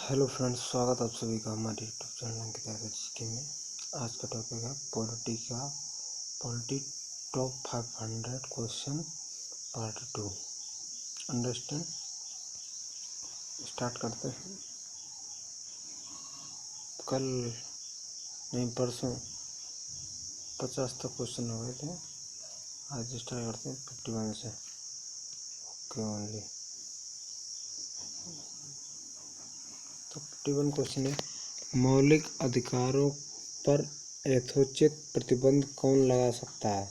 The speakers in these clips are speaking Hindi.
हेलो फ्रेंड्स, स्वागत आप सभी का हमारे यूट्यूब चैनल अंकिता एचके में। आज का टॉपिक है polity top 500 question part 2। Understand. Start करते हैं। कल नहीं, परसों 50 तक क्वेश्चन हो गए थे। आज स्टार्ट करते हैं 51 से। Okay only. तो 51 क्वेश्चन है, मौलिक अधिकारों पर यथोचित प्रतिबंध कौन लगा सकता है?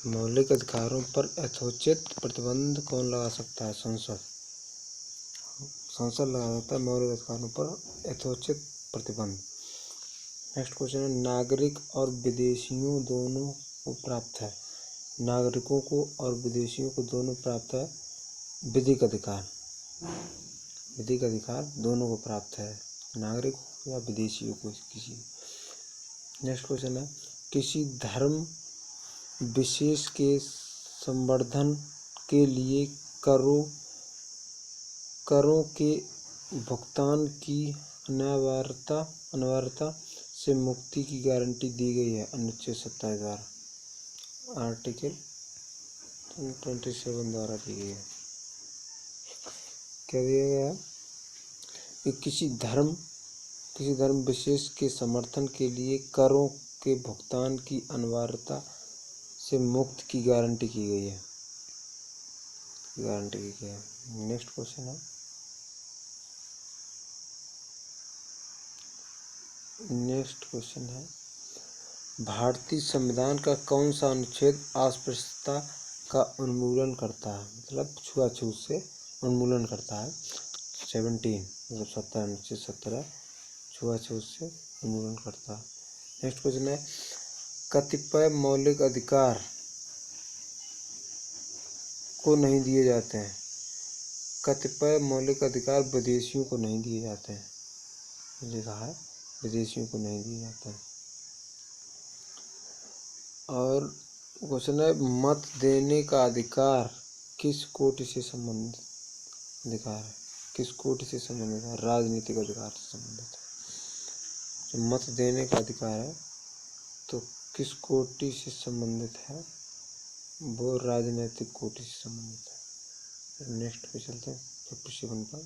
मौलिक अधिकारों पर यथोचित प्रतिबंध कौन लगा सकता है? संसद लगा सकता है मौलिक अधिकारों पर यथोचित प्रतिबंध। नेक्स्ट क्वेश्चन है, नागरिक और विदेशियों दोनों को प्राप्त है। नागरिकों को और विदेशियों को दोनों प्राप्त है विधिक अधिकार। विधिक अधिकार दोनों को प्राप्त है, नागरिक या विदेशियों को किसी। नेक्स्ट क्वेश्चन है, किसी धर्म विशेष के संवर्धन के लिए करों के भुगतान की अनिवार्यता से मुक्ति की गारंटी दी गई है अनुच्छेद 27 द्वारा। आर्टिकल 27 द्वारा दी गई है। क्या दिया गया है कि किसी धर्म विशेष के समर्थन के लिए करों के भुगतान की अनिवार्यता से मुक्त की गारंटी की गई है। नेक्स्ट क्वेश्चन है, भारतीय संविधान का कौन सा अनुच्छेद अस्पृश्यता का उन्मूलन करता है? मतलब छुआछूत से उन्मूलन करता है। 17 मतलब 17, अनुच्छेद 17 छुआछूत से उन्मूलन करता है। नेक्स्ट क्वेश्चन है, कतिपय मौलिक अधिकार को नहीं दिए जाते हैं। कतिपय मौलिक अधिकार विदेशियों को नहीं दिए जाते हैं। लिखा है विदेशियों को नहीं दिए जाते हैं। और क्वेश्चन है, मत देने का अधिकार किस कोटि से संबंधित अधिकार है? किस कोटि से संबंधित है? राजनीतिक अधिकार से संबंधित है। जो मत देने का अधिकार है तो किस कोटि से संबंधित है? वो राजनीतिक कोटि से संबंधित है। नेक्स्ट पे चलते हैं 57 पर,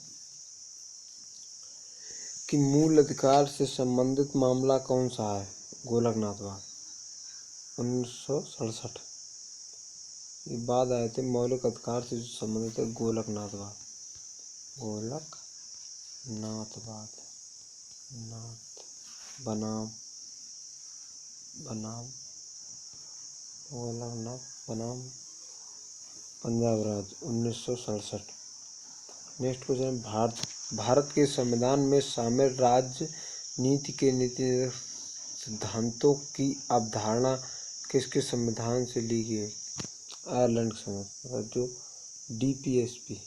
कि मूल अधिकार से संबंधित मामला कौन सा है? गोलकनाथवाद 1967। ये बाद आए थे मौलिक अधिकार से जो संबंधित है गोलकनाथवाद बनाम पंजाब राज्य 1967। नेक्स्ट क्वेश्चन, भारत के संविधान में शामिल राजनीति के नीति सिद्धांतों की अवधारणा किसके संविधान से ली गई? आयरलैंड के संविधान, जो डीपीएसपी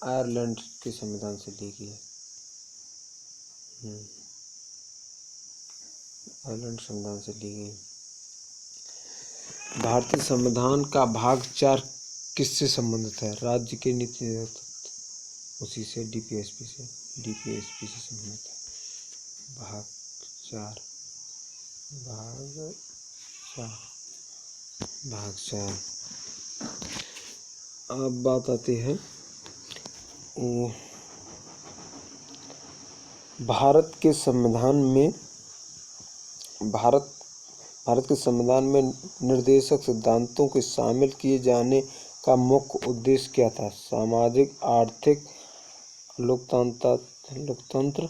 आयरलैंड के संविधान से ली गई है। आयरलैंड संविधान से ली गई। भारतीय संविधान का भाग 4 किससे संबंधित है? राज्य के नीति निर्धारण, उसी से डीपीएसपी से संबंधित है। भाग 4 अब बात आती है भारत के संविधान में निर्देशक सिद्धांतों के शामिल किए जाने का मुख्य उद्देश्य क्या था? सामाजिक आर्थिक लोकतंत्र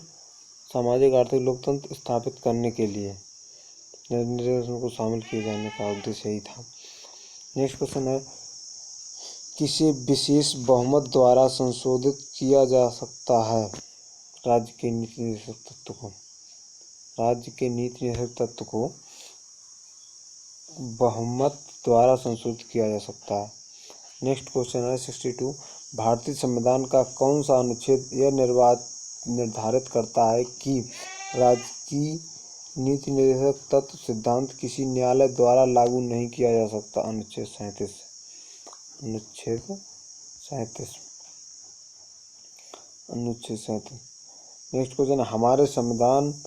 स्थापित करने के लिए निर्देशों को शामिल किए जाने का उद्देश्य यही था। नेक्स्ट क्वेश्चन है, किसे विशेष बहुमत द्वारा संशोधित किया जा सकता है? राज्य के नीति निर्देशक तत्व को बहुमत द्वारा संशोधित किया जा सकता है। नेक्स्ट क्वेश्चन है 62, भारतीय संविधान का कौन सा अनुच्छेद यह निर्धारित करता है कि नीति निर्देशक तत्व सिद्धांत किसी न्यायालय द्वारा लागू नहीं किया जा सकता। अनुच्छेद 37। अनुच्छेद 37। अनुच्छेद 37। नेक्स्ट क्वेश्चन, हमारे संविधान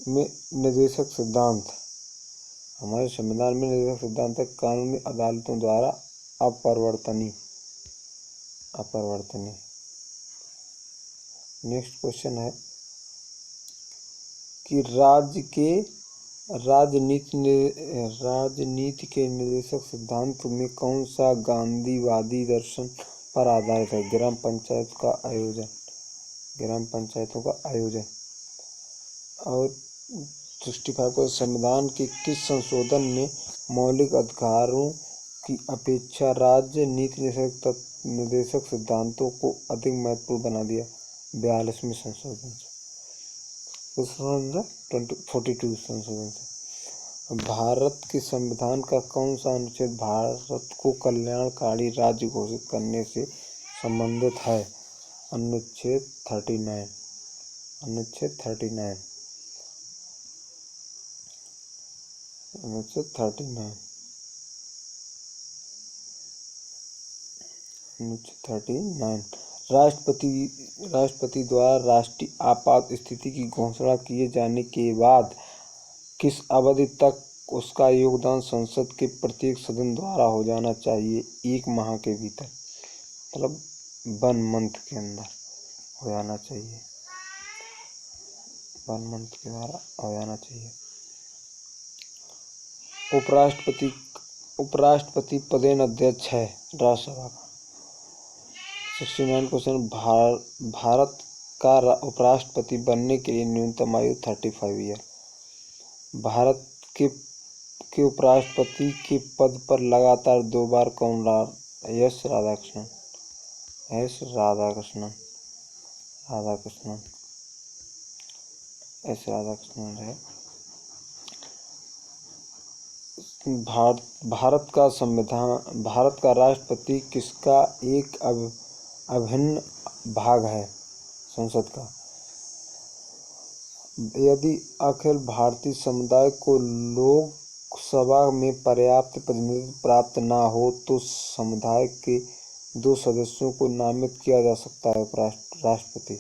में निर्देशक सिद्धांत, हमारे संविधान में निर्देशक सिद्धांत है कानूनी अदालतों द्वारा अपरिवर्तनीय। अपरिवर्तनीय। नेक्स्ट क्वेश्चन है कि राजनीति के निर्देशक सिद्धांत में कौन सा गांधीवादी दर्शन पर आधारित है? ग्राम पंचायत का आयोजन, ग्राम पंचायतों का आयोजन। और 65 को संविधान के किस संशोधन ने मौलिक अधिकारों की अपेक्षा राज्य नीति निर्देशक सिद्धांतों को अधिक महत्वपूर्ण बना दिया? 42वें संशोधन से, 42 संशोधन से। भारत के संविधान का कौन सा अनुच्छेद भारत को कल्याणकारी राज्य घोषित करने से संबंधित है? अनुच्छेद 39। अनुच्छेद 39। अनुच्छेद 39। अनुच्छेद 39। राष्ट्रपति द्वारा राष्ट्रीय आपात स्थिति की घोषणा किए जाने के बाद किस अवधि तक उसका योगदान संसद के प्रत्येक सदन द्वारा हो जाना चाहिए? 1 माह के भीतर, मतलब 1 मंथ के अंदर हो जाना चाहिए। 1 मंथ के द्वारा हो जाना चाहिए। उपराष्ट्रपति पदेन अध्यक्ष है राज्यसभा का। 69 क्वेश्चन, भारत का उपराष्ट्रपति बनने के लिए न्यूनतम आयु 35 ईयर। भारत के उपराष्ट्रपति के पद पर लगातार 2 बार कौन रहा? S Radhakrishnan. S Radhakrishnan. Radhakrishnan. S Radhakrishnan है। भारत का राष्ट्रपति किसका एक अभिन्न भाग है? संसद का। यदि अखिल भारतीय समुदाय को लोकसभा में पर्याप्त प्रतिनिधित्व प्राप्त न हो तो समुदाय के 2 सदस्यों को नामित किया जा सकता है राष्ट्रपति।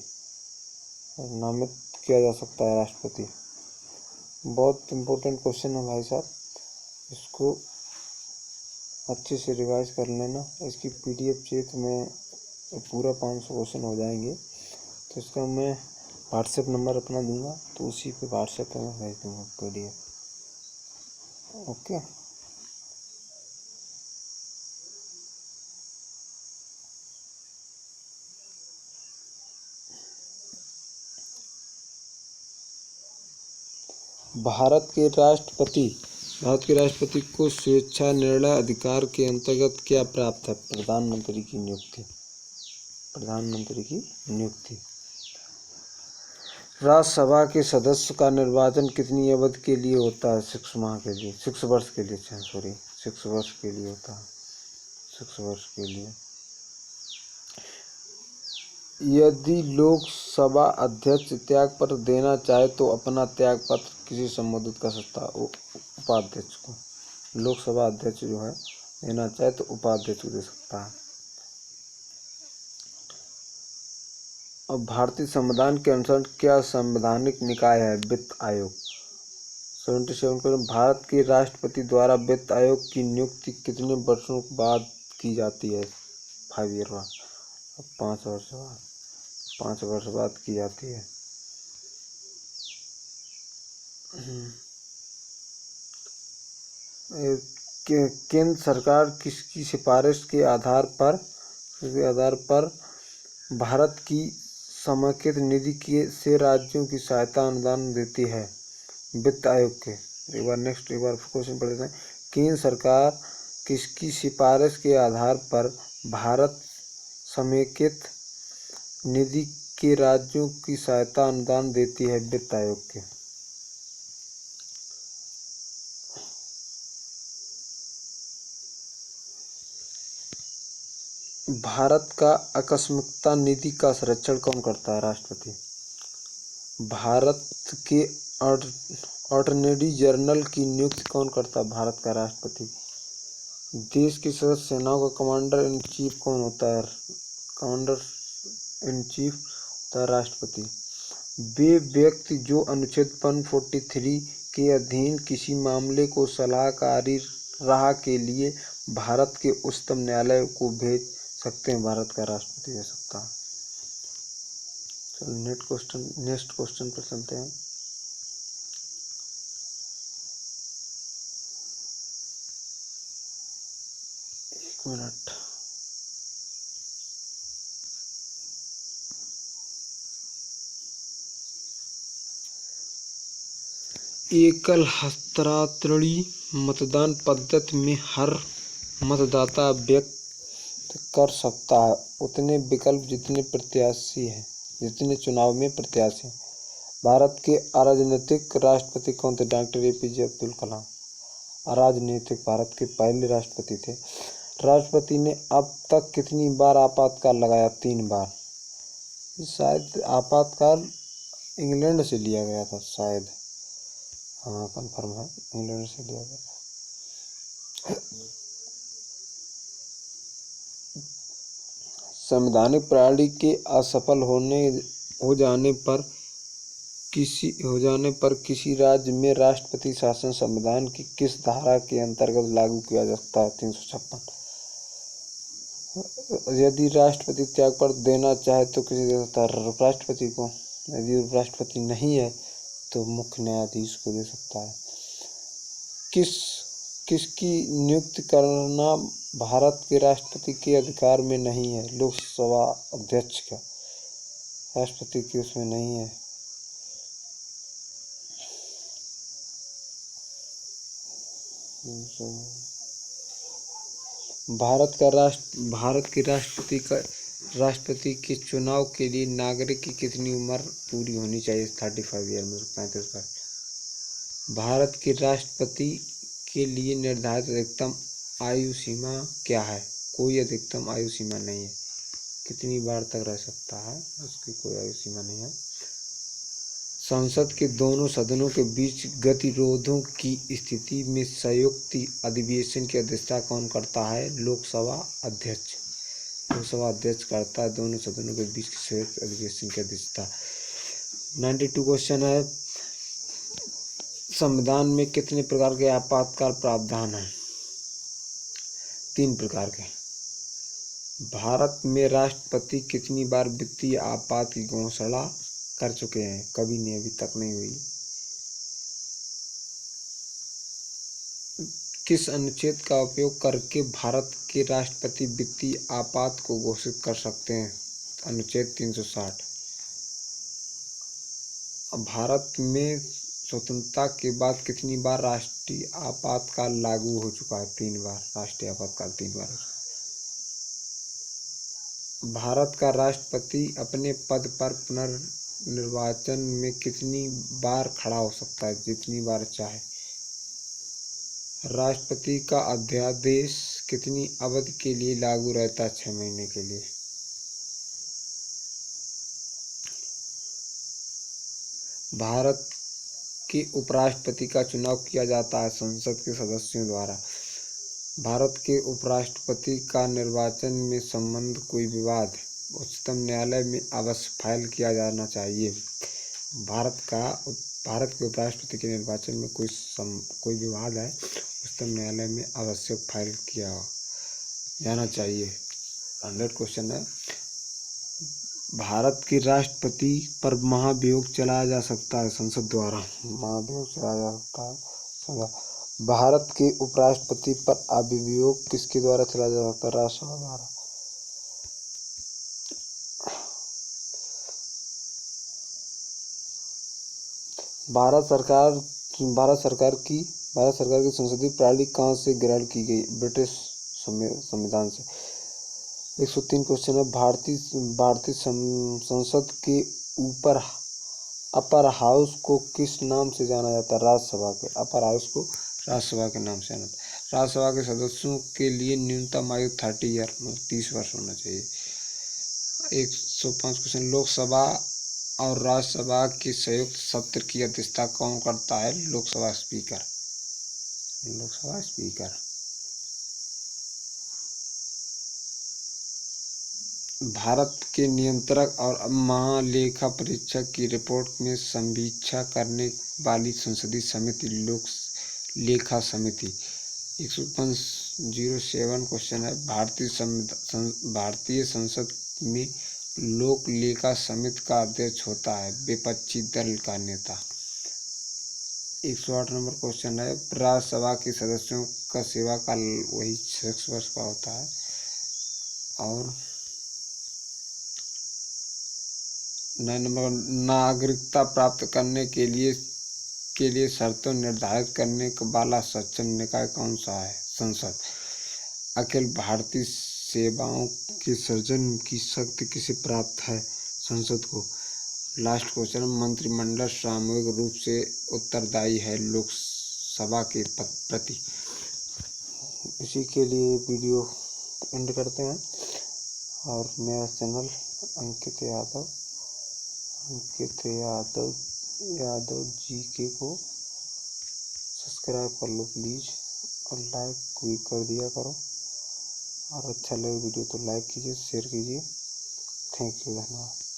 नामित किया जा सकता है राष्ट्रपति। बहुत इम्पोर्टेंट क्वेश्चन है भाई साहब, इसको अच्छे से रिवाइज कर लेना। इसकी PDF चाहिए तो मैं पूरा 500 क्वेश्चन हो जाएंगे, तो इसका मैं व्हाट्सएप नंबर अपना दूंगा, तो उसी पे व्हाट्सएप पे मैं भेज दूंगा PDF। ओके। भारत के राष्ट्रपति को स्वेच्छा निर्णय अधिकार के अंतर्गत क्या प्राप्त है? प्रधानमंत्री की नियुक्ति। प्रधानमंत्री की नियुक्ति। राज्यसभा के सदस्य का निर्वाचन कितनी अवधि के लिए होता है? 6 माह के लिए, 6 वर्ष के लिए, 6 वर्ष के लिए होता है। 6 वर्ष के लिए। यदि लोकसभा अध्यक्ष त्यागपत्र देना चाहे तो अपना त्यागपत्र किसे संबोधित कर सकता है? उपाध्यक्ष को। लोकसभा अध्यक्ष जो है देना चाहे तो उपाध्यक्ष को दे सकता है। और भारतीय संविधान के अनुसार क्या संवैधानिक निकाय है? वित्त आयोग। 77 को, भारत के राष्ट्रपति द्वारा वित्त आयोग की नियुक्ति कितने वर्षों बाद की जाती है? 5 ईयर बाद, 5 वर्ष बाद, 5 वर्ष बाद की जाती है। केंद्र सरकार किसकी सिफारिश के आधार पर भारत की समेकित निधि से राज्यों की सहायता अनुदान देती है? वित्त आयोग के। एक बार क्वेश्चन पढ़ लेते हैं। केंद्र सरकार किसकी सिफारिश के आधार पर भारत समेकित निधि के राज्यों की सहायता अनुदान देती है? वित्त आयोग के। भारत का आकस्मिकता निधि का संरक्षण कौन करता है? राष्ट्रपति। भारत के ऑर्डिनरी जनरल की नियुक्ति कौन करता है? भारत का राष्ट्रपति। देश की सशस्त्र सेनाओं का कमांडर इन चीफ कौन होता है? कमांडर इन चीफ होता है राष्ट्रपति। वे व्यक्ति जो अनुच्छेद 143 के अधीन किसी मामले को सलाहकारी राह के लिए भारत के उच्चतम न्यायालय को भेज सकते हैं, भारत का राष्ट्रपति हो सकता है। चलो नेक्स्ट क्वेश्चन पर चलते हैं। एक मिनट। एकल हस्तांतरणीय मतदान पद्धति में हर मतदाता व्यक्त कर सकता है उतने विकल्प जितने चुनाव में प्रत्याशी हैं। भारत के अराजनीतिक राष्ट्रपति कौन थे? Doctor APJ Abdul Kalam. अराजनीतिक भारत के पहले राष्ट्रपति थे। राष्ट्रपति ने अब तक कितनी बार आपातकाल लगाया? 3 बार। शायद आपातकाल इंग्लैंड से लिया गया था शायद। हाँ कंफर्म है, इंग्लैंड से लिया गया। संवैधानिक प्रणाली के असफल हो जाने पर किसी राज्य में राष्ट्रपति शासन संविधान की किस धारा के अंतर्गत लागू किया जा सकता है? 356। यदि राष्ट्रपति त्यागपत्र देना चाहे तो किसे दे सकता है? उपराष्ट्रपति को। यदि उपराष्ट्रपति नहीं है तो मुख्य न्यायाधीश को दे सकता है। किसकी नियुक्ति करना भारत के राष्ट्रपति के अधिकार में नहीं है? लोकसभा अध्यक्ष का। राष्ट्रपति की उसमें नहीं है। भारत के राष्ट्रपति के चुनाव के लिए नागरिक की कितनी उम्र पूरी होनी चाहिए? 35 ईयर, मतलब 35 वर्ष। भारत के राष्ट्रपति के लिए निर्धारित अधिकतम आयु सीमा क्या है? कोई अधिकतम आयु सीमा नहीं है। कितनी बार तक रह सकता है उसकी कोई आयु सीमा नहीं है। संसद के दोनों सदनों के बीच गतिरोधों की स्थिति में संयुक्त अधिवेशन की अध्यक्षता कौन करता है? लोकसभा अध्यक्ष। लोकसभा अध्यक्ष करता है दोनों सदनों के बीच की संयुक्त अधिवेशन की अध्यक्षता। 92 क्वेश्चन है, संविधान में कितने प्रकार के आपातकाल प्रावधान हैं? 3 प्रकार के। भारत में राष्ट्रपति कितनी बार वित्तीय आपात की घोषणा कर चुके हैं? कभी नहीं, अभी तक नहीं हुई। किस अनुच्छेद का उपयोग करके भारत के राष्ट्रपति वित्तीय आपात को घोषित कर सकते हैं? अनुच्छेद 360। भारत में स्वतंत्रता के बाद कितनी बार राष्ट्रीय आपातकाल लागू हो चुका है? 3 बार। राष्ट्रीय आपातकाल 3 बार हो चुका है। भारत का राष्ट्रपति अपने पद पर पुनर्निर्वाचन में कितनी बार खड़ा हो सकता है? जितनी बार चाहे। राष्ट्रपति का अध्यादेश कितनी अवधि के लिए लागू रहता है? 6 महीने के लिए। भारत के उपराष्ट्रपति का चुनाव किया जाता है संसद के सदस्यों द्वारा। भारत के उपराष्ट्रपति का निर्वाचन में संबंध कोई विवाद उच्चतम न्यायालय में अवश्य फाइल किया जाना चाहिए। भारत के उपराष्ट्रपति के निर्वाचन में कोई विवाद है उच्चतम न्यायालय में अवश्य फाइल किया जाना चाहिए। 100 क्वेश्चन है, भारत के राष्ट्रपति पर महाभियोग चलाया जा सकता है संसद द्वारा। महाभियोग चलाया जा सकता है। भारत के उपराष्ट्रपति पर अभियोग किसके द्वारा चलाया जा सकता है? राज्यसभा द्वारा। भारत सरकार की संसदीय प्रणाली कहाँ से ग्रहण की गई? ब्रिटिश संविधान से। 103 क्वेश्चन है, भारतीय संसद के ऊपर अपर हाउस को किस नाम से जाना जाता है? राज्यसभा के। अपर हाउस को राज्यसभा के नाम से जाना जाता है। राज्यसभा के सदस्यों के लिए न्यूनतम आयु 30 ईयर, 30 वर्ष होना चाहिए। 105 क्वेश्चन, लोकसभा और राज्यसभा के संयुक्त सत्र की अध्यक्षता कौन करता है? लोकसभा स्पीकर। लोकसभा स्पीकर। भारत के नियंत्रक और महालेखा परीक्षक की रिपोर्ट में समीक्षा करने वाली संसदीय समिति लोक लेखा समिति। 107 क्वेश्चन है। भारतीय संसद में लोक लेखा समिति का अध्यक्ष होता है विपक्षी दल का नेता। 108 नंबर क्वेश्चन है। राज्यसभा के सदस्यों का सेवाकाल वही 6 वर्ष का होता है। और 9 नंबर, नागरिकता प्राप्त करने के लिए शर्तें निर्धारित करने वाला सक्षम निकाय कौन सा है? संसद। अखिल भारतीय सेवाओं के सृजन की शक्ति किसे प्राप्त है? संसद को। लास्ट क्वेश्चन, मंत्रिमंडल सामूहिक रूप से उत्तरदायी है लोकसभा के प्रति। इसी के लिए वीडियो एंड करते हैं। और मेरा चैनल अंकित यादव जीके को सब्सक्राइब कर लो प्लीज़, और लाइक भी कर दिया करो। और अच्छा लगे वीडियो तो लाइक कीजिए, शेयर कीजिए। थैंक यू, धन्यवाद।